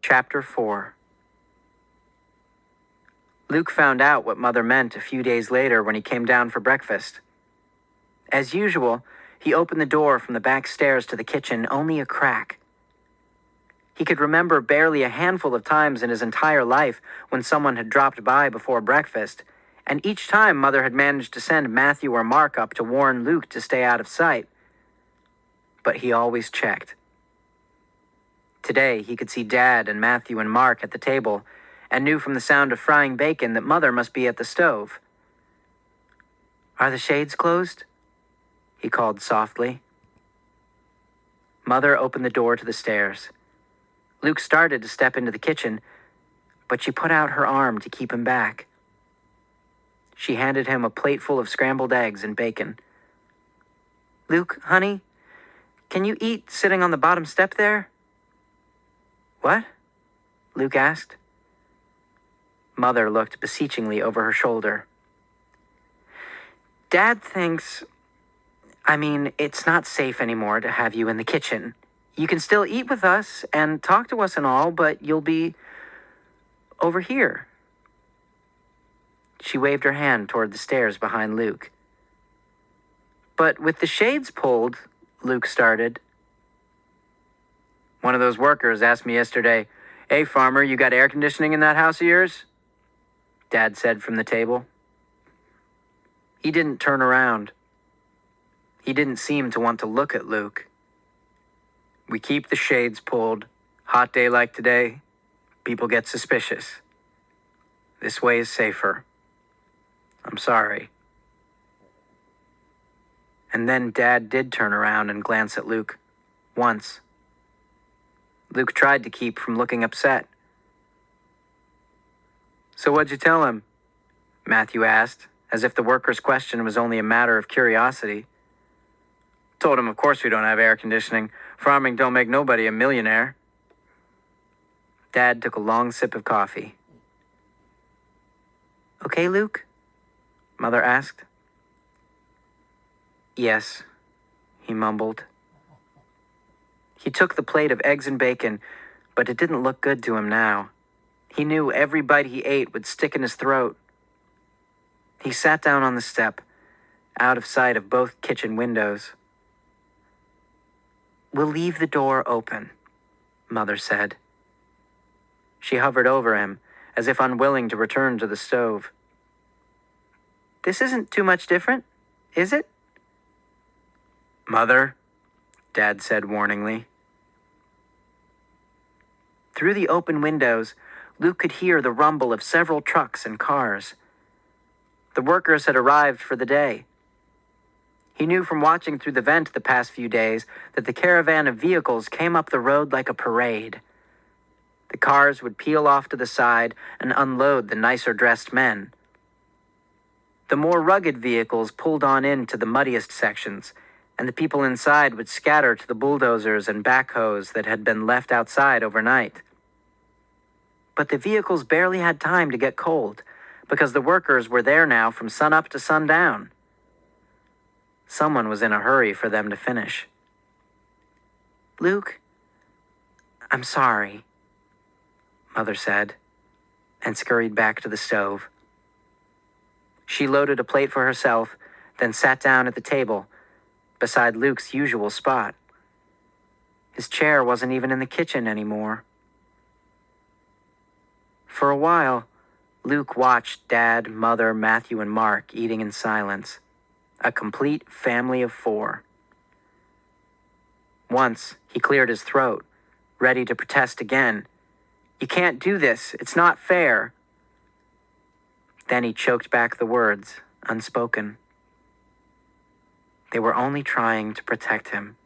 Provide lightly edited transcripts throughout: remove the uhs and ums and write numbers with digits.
Chapter 4. Luke found out what Mother meant a few days later when he came down for breakfast. As usual, he opened the door from the back stairs to the kitchen only a crack. He could remember barely a handful of times in his entire life when someone had dropped by before breakfast, and each time Mother had managed to send Matthew or Mark up to warn Luke to stay out of sight. But he always checked. Today, he could see Dad and Matthew and Mark at the table, and knew from the sound of frying bacon that Mother must be at the stove. "Are the shades closed?" he called softly. Mother opened the door to the stairs. Luke started to step into the kitchen, but she put out her arm to keep him back. She handed him a plate full of scrambled eggs and bacon. "Luke, honey, can you eat sitting on the bottom step there?" "What?" Luke asked. Mother looked beseechingly over her shoulder. "Dad thinks... it's not safe anymore to have you in the kitchen. You can still eat with us and talk to us and all, but you'll be over here." She waved her hand toward the stairs behind Luke. "But with the shades pulled," Luke started. "One of those workers asked me yesterday, 'Hey, farmer, you got air conditioning in that house of yours?' Dad said from the table. He didn't turn around. He didn't seem to want to look at Luke. "We keep the shades pulled. Hot day like today, people get suspicious. This way is safer. I'm sorry." And then Dad did turn around and glance at Luke, once. Luke tried to keep from looking upset. "So what'd you tell him?" Matthew asked, as if the worker's question was only a matter of curiosity. "Told him of course we don't have air conditioning. Farming don't make nobody a millionaire." Dad took a long sip of coffee. "Okay, Luke?" Mother asked. "Yes," he mumbled. He took the plate of eggs and bacon, but it didn't look good to him now. He knew every bite he ate would stick in his throat. He sat down on the step, out of sight of both kitchen windows. "We'll leave the door open," Mother said. She hovered over him, as if unwilling to return to the stove. "This isn't too much different, is it?" "Mother," Dad said warningly. Through the open windows, Luke could hear the rumble of several trucks and cars. The workers had arrived for the day. He knew from watching through the vent the past few days that the caravan of vehicles came up the road like a parade. The cars would peel off to the side and unload the nicer-dressed men. The more rugged vehicles pulled on into the muddiest sections, and the people inside would scatter to the bulldozers and backhoes that had been left outside overnight. But the vehicles barely had time to get cold, because the workers were there now from sunup to sundown. Someone was in a hurry for them to finish. "Luke, I'm sorry," Mother said, and scurried back to the stove. She loaded a plate for herself, then sat down at the table, beside Luke's usual spot. His chair wasn't even in the kitchen anymore. For a while, Luke watched Dad, Mother, Matthew, and Mark eating in silence, a complete family of 4. Once, he cleared his throat, ready to protest again. "You can't do this. It's not fair." Then he choked back the words, unspoken. They were only trying to protect him.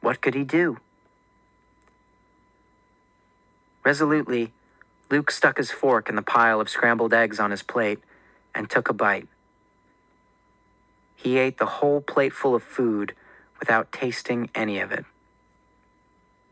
What could he do? Resolutely, Luke stuck his fork in the pile of scrambled eggs on his plate and took a bite. He ate the whole plate full of food without tasting any of it.